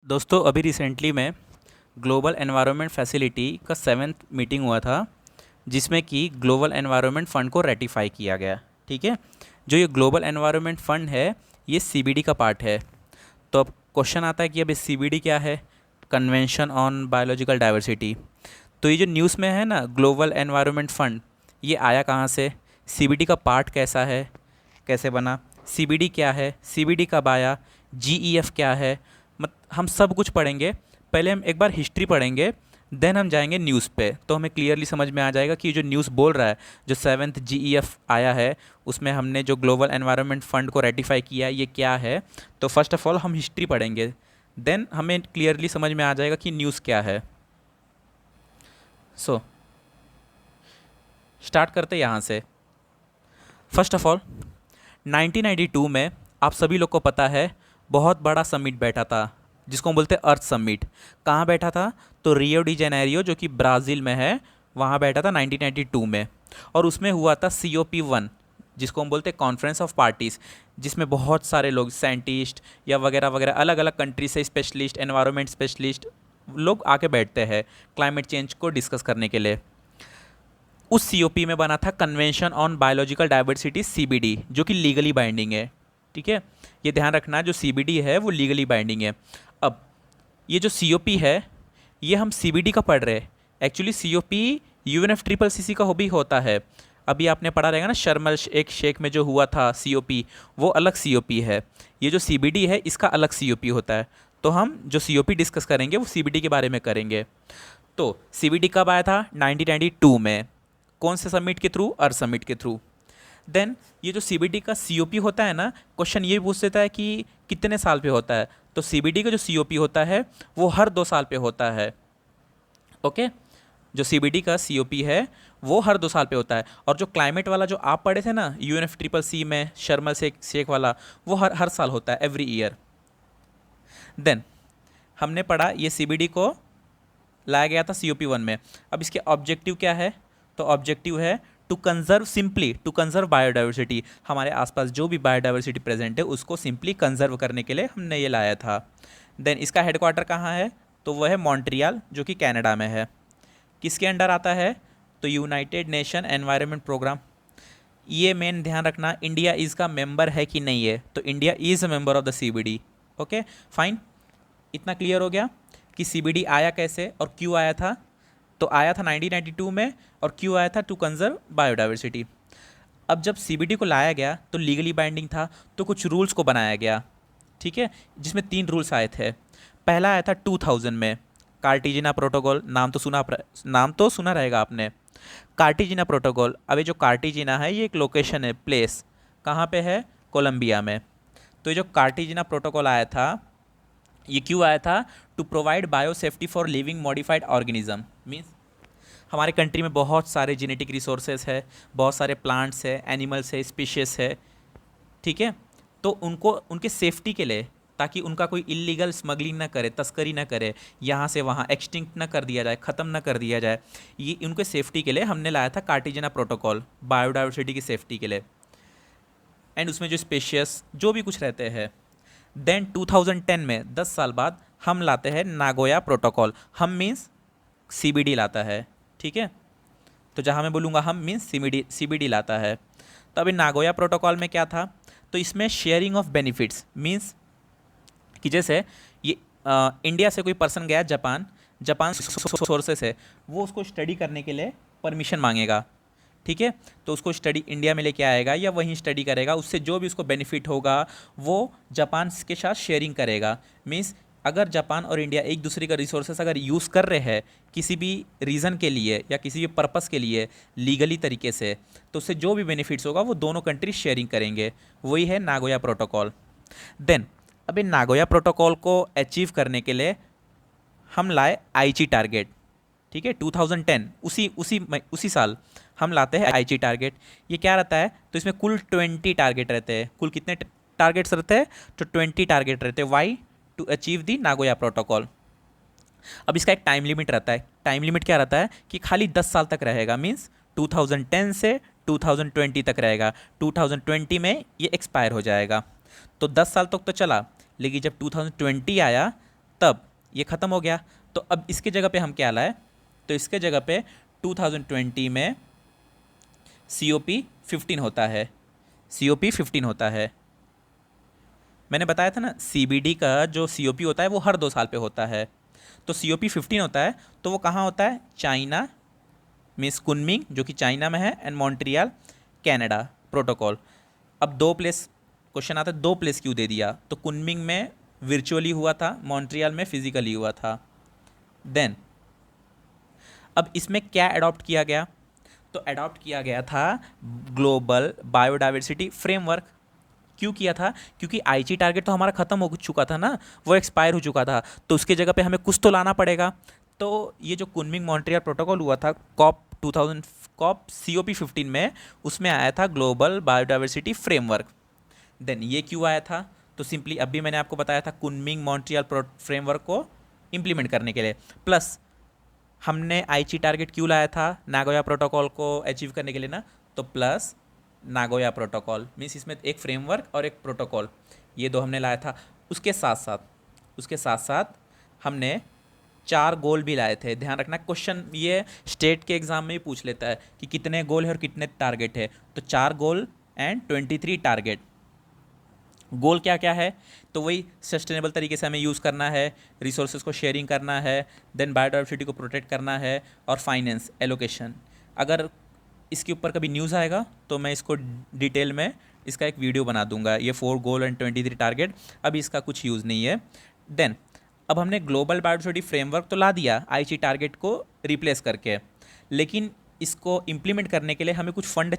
दोस्तों अभी रिसेंटली में ग्लोबल एनवायरनमेंट फैसिलिटी का 7th मीटिंग हुआ था, जिसमें कि ग्लोबल एनवायरनमेंट फ़ंड को रेटिफाई किया गया। ठीक है। जो ये ग्लोबल एनवायरनमेंट फ़ंड है, ये सीबीडी का पार्ट है। तो अब क्वेश्चन आता है कि अब सीबीडी क्या है? Convention on biological diversity. तो ये जो न्यूज़ में है ना, ग्लोबल एनवायरनमेंट फ़ंड, ये आया कहाँ से? सीबीडी का पार्ट कैसा है, कैसे बना, सीबीडी क्या है, सीबीडी कब आया, जीईएफ क्या है, मत हम सब कुछ पढ़ेंगे। पहले हम एक बार हिस्ट्री पढ़ेंगे, देन हम जाएंगे न्यूज़ पे, तो हमें क्लियरली समझ में आ जाएगा कि जो न्यूज़ बोल रहा है, जो 7th जीईएफ आया है, उसमें हमने जो ग्लोबल एनवायरनमेंट फ़ंड को रेटिफाई किया है, ये क्या है। तो फर्स्ट ऑफ ऑल हम हिस्ट्री पढ़ेंगे, देन हमें क्लियरली समझ में आ जाएगा कि न्यूज़ क्या है। सो स्टार्ट करते यहाँ से। फर्स्ट ऑफ ऑल 1992 में, आप सभी लोग को पता है, बहुत बड़ा समिट बैठा था, जिसको हम बोलते हैं अर्थ समिट। कहाँ बैठा था? तो रियो डी जेनेरियो, जो कि ब्राज़ील में है, वहाँ बैठा था 1992 में। और उसमें हुआ था COP1, जिसको हम बोलते हैं कॉन्फ्रेंस ऑफ पार्टीज़, जिसमें बहुत सारे लोग, साइंटिस्ट या वगैरह वगैरह, अलग अलग कंट्री से स्पेशलिस्ट, एनवायरनमेंट स्पेशलिस्ट लोग आके बैठते हैं क्लाइमेट चेंज को डिस्कस करने के लिए। उस सीओपी में बना था convention on biological diversity, CBD, जो कि लीगली बाइंडिंग है। ठीक है, ये ध्यान रखना, जो सीबीडी है वो लीगली बाइंडिंग है। अब ये जो सीओपी है, ये हम सीबीडी का पढ़ रहे हैं। एक्चुअली सीओपी UNFCCC का भी होता है। अभी आपने पढ़ा रहेगा ना, शर्म एक शेख में जो हुआ था सीओपी, वो अलग सीओपी है। ये जो सीबीडी है, इसका अलग सीओपी होता है। तो हम जो सीओपी डिस्कस करेंगे वो सीबीडी के बारे में करेंगे। तो सीबीडी कब आया था? 1992 में। कौन से समिट के थ्रू? अर्थ समिट के थ्रू। देन ये जो सीबीडी का सीओपी होता है ना, क्वेश्चन ये पूछ देता है कि कितने साल पे होता है। तो सीबीडी का जो सीओपी होता है वो हर 2 साल पे होता है। ओके, जो सीबीडी का सीओपी है वो हर 2 साल पे होता है। और जो क्लाइमेट वाला जो आप पढ़े थे ना, UNFCCC में शर्मा शेख वाला, वो हर हर साल होता है, एवरी ईयर। देन हमने पढ़ा ये सीबीडी को लाया गया था COP1 में। अब इसके ऑब्जेक्टिव क्या है? तो ऑब्जेक्टिव है to conserve, simply to conserve biodiversity. हमारे आसपास जो भी बायोडाइवर्सिटी प्रेजेंट है, उसको सिंपली कंजर्व करने के लिए हमने ये लाया था। देन इसका हेडक्वार्टर कहाँ है? तो वह है मॉन्ट्रियल, जो कि कनाडा में है। किसके अंडर आता है? तो यूनाइटेड नेशन एनवायरनमेंट प्रोग्राम। ये मेन ध्यान रखना, इंडिया इसका मेंबर है कि नहीं है। तो India is a member of the CBD। Okay fine, इतना क्लियर हो गया कि CBD आया कैसे और क्यों आया था। तो आया था 1992 में, और क्यों आया था? To conserve biodiversity. अब जब CBD को लाया गया तो लीगली बाइंडिंग था, तो कुछ रूल्स को बनाया गया। ठीक है, जिसमें 3 रूल्स आए थे। पहला आया था 2000 में, कार्टिजिना प्रोटोकॉल। नाम तो सुना रहेगा आपने, कार्टिजिना प्रोटोकॉल। अब ये जो कार्टिजिना है, ये एक लोकेशन है, प्लेस कहाँ पे है? कोलंबिया में। तो ये जो कार्टिजिना प्रोटोकॉल आया था, ये क्यों आया था? To provide bio safety for living modified organism. Means हमारे कंट्री में बहुत सारे जेनेटिक रिसोर्सेज है, बहुत सारे प्लांट्स है, एनिमल्स है, स्पीशीज है। ठीक है, तो उनको उनके सेफ्टी के लिए, ताकि उनका कोई इलीगल स्मगलिंग ना करे, तस्करी ना करे, यहाँ से वहाँ एक्सटिंक्ट ना कर दिया जाए, ख़त्म ना कर दिया जाए, ये उनके सेफ्टी के लिए हमने लाया था कार्टिजना प्रोटोकॉल, बायोडाइवर्सिटी की सेफ्टी के लिए। एंड उसमें जो स्पेशियस जो भी कुछ रहते हैं। देन 2010 में, 10 साल बाद, हम लाते हैं नागोया प्रोटोकॉल। हम मीन्स CBD लाता है। ठीक है, तो जहाँ मैं बोलूँगा हम मीन्स CBD लाता है। तो अभी नागोया प्रोटोकॉल में क्या था? तो इसमें शेयरिंग ऑफ बेनिफिट्स, मीन्स कि जैसे ये इंडिया से कोई पर्सन गया जापान, जापान सोर्सेस है, वो उसको स्टडी करने के लिए परमिशन मांगेगा। ठीक है, तो उसको स्टडी इंडिया में लेके आएगा या वहीं स्टडी करेगा, उससे जो भी उसको बेनिफिट होगा वो जापान के साथ शेयरिंग करेगा। मीन्स अगर जापान और इंडिया एक दूसरे का रिसोर्सेस अगर यूज़ कर रहे हैं किसी भी रीज़न के लिए या किसी भी पर्पस के लिए लीगली तरीके से, तो उससे जो भी बेनिफिट्स होगा वो दोनों कंट्री शेयरिंग करेंगे। वही है नागोया प्रोटोकॉल। देन अभी नागोया प्रोटोकॉल को अचीव करने के लिए हम लाए आईची टारगेट। ठीक है, 2010, उसी साल हम लाते हैं आईची टारगेट। ये क्या रहता है? तो इसमें कुल 20 टारगेट रहते हैं। कुल कितने टारगेट्स रहते हैं? तो 20 टारगेट रहते हैं। Why? To achieve the Nagoya protocol. अब इसका एक टाइम लिमिट रहता है। टाइम लिमिट क्या रहता है? कि खाली 10 साल तक रहेगा। मीन्स 2010 से 2020 तक रहेगा। 2020 में ये एक्सपायर हो जाएगा। तो 10 साल तक तो चला, लेकिन जब 2020 आया तब ये ख़त्म हो गया, तो अब इसके जगह पे हम क्या लाए, तो इसके जगह पे 2020 में COP15 होता है, COP15 होता है। मैंने बताया था ना CBD का जो COP होता है वो हर 2 साल पे होता है, तो COP15 होता है, तो वो कहाँ होता है, चाइना, मिस कुनमिंग जो कि चाइना में है, एंड मॉन्ट्रियल कनाडा प्रोटोकॉल। अब दो प्लेस, क्वेश्चन आता है दो प्लेस क्यों दे दिया, तो कुनमिंग में वर्चुअली हुआ था, मॉन्ट्रियल में फिजिकली हुआ था। देन अब इसमें क्या अडॉप्ट किया गया, तो अडॉप्ट किया गया था ग्लोबल बायोडाइवर्सिटी फ्रेमवर्क। क्यों किया था, क्योंकि आईची टारगेट तो हमारा खत्म हो चुका था ना, वो एक्सपायर हो चुका था, तो उसके जगह पे हमें कुछ तो लाना पड़ेगा। तो ये जो कुनमिंग मॉन्ट्रियल प्रोटोकॉल हुआ था कॉप COP15 में, उसमें आया था ग्लोबल बायोडाइवर्सिटी फ्रेमवर्क। देन ये क्यों आया था, तो सिंपली अभी मैंने आपको बताया था कुनमिंग मॉन्ट्रियल फ्रेमवर्क को इम्प्लीमेंट करने के लिए, प्लस हमने आईची टारगेट क्यों लाया था, नागोया प्रोटोकॉल को अचीव करने के लिए ना, तो प्लस नागोया प्रोटोकॉल मीन्स इसमें एक फ्रेमवर्क और एक प्रोटोकॉल, ये दो हमने लाया था। उसके साथ साथ हमने 4 गोल भी लाए थे। ध्यान रखना, क्वेश्चन ये स्टेट के एग्जाम में ही पूछ लेता है कि कितने गोल है और कितने टारगेट है, तो 4 गोल एंड 23 टारगेट। गोल क्या क्या है, तो वही सस्टेनेबल तरीके से हमें यूज़ करना है, रिसोर्सेज को शेयरिंग करना है, देन बायोडाइवर्सिटी को प्रोटेक्ट करना है, और फाइनेंस एलोकेशन। अगर इसके ऊपर कभी न्यूज़ आएगा तो मैं इसको डिटेल में इसका एक वीडियो बना दूंगा, ये 4 गोल एंड 23 टारगेट, अभी इसका कुछ यूज़ नहीं है। देन अब हमने ग्लोबल बायोडाइवर्सिटी फ्रेमवर्क तो ला दिया आईची टारगेट को रिप्लेस करके, लेकिन इसको इम्प्लीमेंट करने के लिए हमें कुछ फंड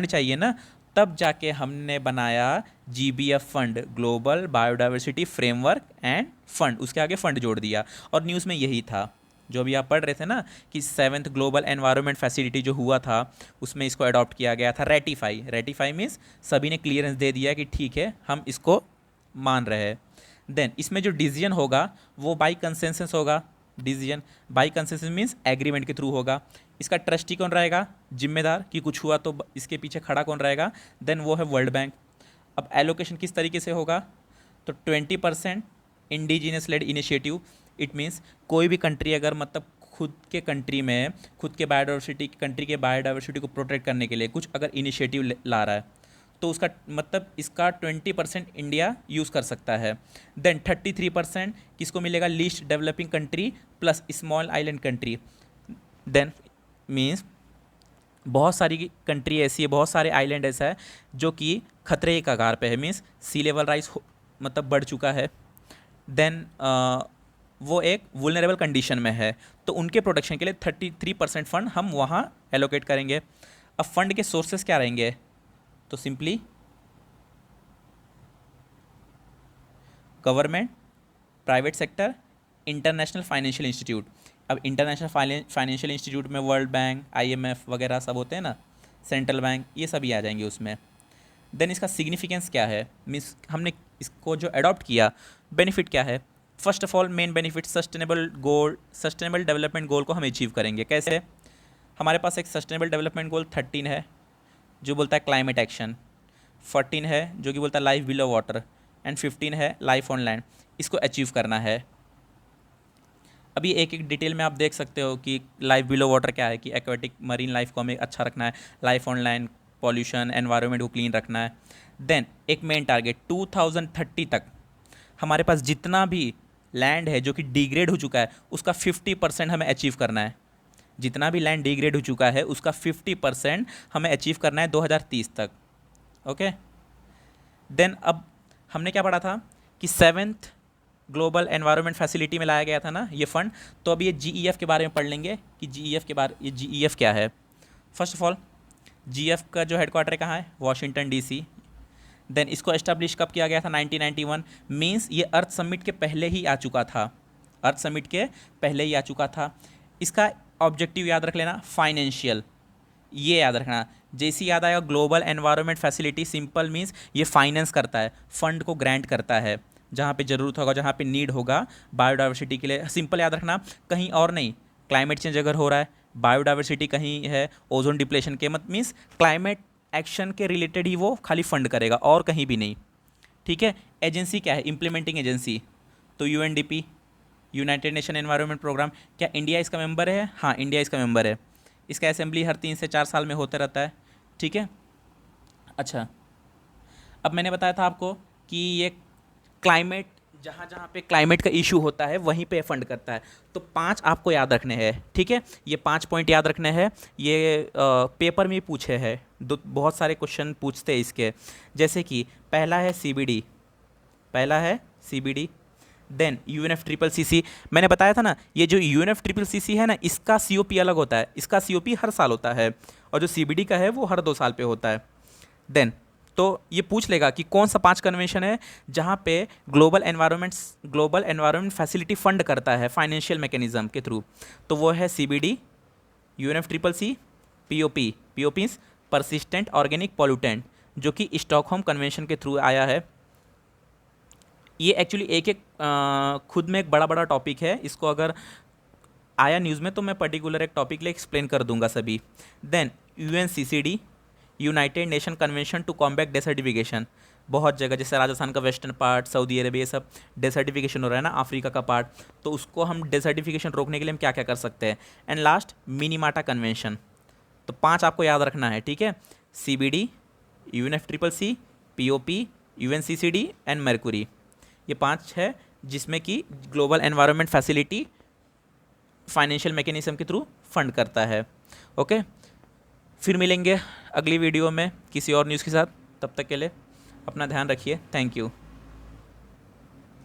चाहिए ना, तब जाके हमने बनाया GBF fund, global biodiversity framework end fund, उसके आगे फंड जोड़ दिया। और न्यूज़ में यही था जो अभी आप पढ़ रहे थे ना कि 7th ग्लोबल एनवायरनमेंट फैसिलिटी जो हुआ था उसमें इसको अडॉप्ट किया गया था। रेटिफाई मीन्स सभी ने क्लियरेंस दे दिया कि ठीक है हम इसको मान रहे हैं। देन इसमें जो डिसीजन होगा वो बाई कंसेंसस होगा, decision by consensus means agreement के थ्रू होगा। इसका ट्रस्टी कौन रहेगा, जिम्मेदार, कि कुछ हुआ तो इसके पीछे खड़ा कौन रहेगा, देन वो है वर्ल्ड बैंक। अब एलोकेशन किस तरीके से होगा, तो 20% indigenous led initiative. It means कोई भी कंट्री अगर मतलब खुद के कंट्री में खुद के बायोडाइवर्सिटी कंट्री के बायोडाइवर्सिटी को प्रोटेक्ट करने के लिए कुछ अगर इनिशिएटिव ला रहा है तो उसका मतलब इसका 20% इंडिया यूज़ कर सकता है। देन 33% किसको मिलेगा, least developing country plus small island country. Then means बहुत सारी कंट्री ऐसी है, बहुत सारे आइलैंड ऐसा है जो कि खतरे के कगार पे है, मीन्स सी लेवल राइज मतलब बढ़ चुका है। देन वो एक वुलनरेबल कंडीशन में है, तो उनके प्रोटेक्शन के लिए 33% फंड हम वहाँ एलोकेट करेंगे। अब फंड के सोर्सेस क्या रहेंगे, तो simply government, private sector, international financial institute. अब इंटरनेशनल फाइनेंशियल इंस्टीट्यूट में वर्ल्ड बैंक, IMF वगैरह सब होते हैं ना, सेंट्रल बैंक, ये सभी आ जाएंगे उसमें। देन इसका सिग्निफिकेंस क्या है, मीन्स हमने इसको जो अडॉप्ट किया बेनिफिट क्या है। First of all main benefit sustainable development goal को हम अचीव करेंगे। कैसे, हमारे पास एक सस्टेनेबल डेवलपमेंट गोल 13 है जो बोलता है क्लाइमेट एक्शन, 14 है जो कि बोलता है लाइफ बिलो वाटर, एंड 15 है लाइफ ऑन लैंड। इसको अचीव करना है। अभी एक एक डिटेल में आप देख सकते हो कि लाइफ बिलो वाटर क्या है, कि एक्वेटिक मरीन लाइफ को हमें अच्छा रखना है, life on land pollution environment को क्लीन रखना है। देन एक मेन टारगेट 2030 तक हमारे पास जितना भी लैंड है जो कि डिग्रेड हो चुका है उसका 50% हमें अचीव करना है। जितना भी लैंड डिग्रेड हो चुका है उसका 50% हमें अचीव करना है 2030 तक। ओके, देन अब हमने क्या पढ़ा था कि 7th ग्लोबल एनवायरनमेंट फैसिलिटी में लाया गया था ना ये फंड, तो अब ये GEF के बारे में पढ़ लेंगे कि ये GEF क्या है। फर्स्ट ऑफ ऑल GEF का जो हेडक्वार्टर कहाँ है, वाशिंगटन DC। देन इसको एस्टेब्लिश कब किया गया था, 1991। मीन्स ये अर्थ समिट के पहले ही आ चुका था, इसका ऑब्जेक्टिव याद रख लेना, फाइनेंशियल, ये याद रखना। जैसे याद आएगा global environment facility, simple means ये फाइनेंस करता है, फंड को ग्रांट करता है जहाँ पे ज़रूरत होगा, जहाँ पे नीड होगा बायोडाइवर्सिटी के लिए। सिंपल याद रखना, कहीं और नहीं। क्लाइमेट चेंज अगर हो रहा है, बायोडाइवर्सिटी कहीं है, ओजोन डिप्लेशन के मत मीन्स क्लाइमेट एक्शन के रिलेटेड ही वो खाली फंड करेगा और कहीं भी नहीं। ठीक है, एजेंसी क्या है, इम्प्लीमेंटिंग एजेंसी, तो UNDP, United Nation environment programme, क्या इंडिया इसका मेंबर है? हाँ, इंडिया इसका मेंबर है। इसका असेंबली हर 3 से 4 साल में होता रहता है, ठीक है। अच्छा, अब मैंने बताया था आपको कि ये क्लाइमेट, जहाँ जहाँ पे क्लाइमेट का इशू होता है वहीं पे फंड करता है। तो 5 आपको याद रखने हैं, ठीक है। ये 5 पॉइंट याद रखने हैं। ये पेपर में ही पूछे हैं, बहुत सारे क्वेश्चन पूछते हैं इसके। जैसे कि पहला है सीबीडी, पहला है CBD. Then UNF triple CC, मैंने बताया था ना, ये जो यूएनएफ ट्रिपल सीसी है ना, इसका सीओपी अलग होता है। इसका सीओपी हर साल होता है और जो सीबीडी का है वो हर 2 साल पे होता है। देन तो ये पूछ लेगा कि कौन सा 5 कन्वेंशन है जहाँ पे ग्लोबल एनवायरनमेंट फैसिलिटी फंड करता है फाइनेंशियल मैकेनिज्म के थ्रू। तो वो है CBD, UNF triple C, POP, POP persistent organic pollutant, जो कि स्टॉकहोम कन्वेंशन के थ्रू आया है। ये एक्चुअली एक एक खुद में एक बड़ा बड़ा टॉपिक है। इसको अगर आया न्यूज़ में तो मैं पर्टिकुलर एक टॉपिक ले एक्सप्लेन कर दूंगा सभी। Then UNCCD, United Nation convention to combat desertification, बहुत जगह जैसे राजस्थान का वेस्टर्न पार्ट, सऊदी अरेबिया, ये सब डेसर्टिफिकेशन हो रहा है ना, अफ्रीका का पार्ट, तो उसको हम डेसर्टिफिकेशन रोकने के लिए हम क्या क्या कर सकते हैं। And last Minamata convention. तो 5 आपको याद रखना है, ठीक है। CBD, UNF triple C, POP, UNCCD and mercury, ये 5 है जिसमें कि global environment facility financial mechanism के थ्रू फंड करता है। ओके, फिर मिलेंगे अगली वीडियो में किसी और न्यूज़ के साथ। तब तक के लिए अपना ध्यान रखिए। Thank you.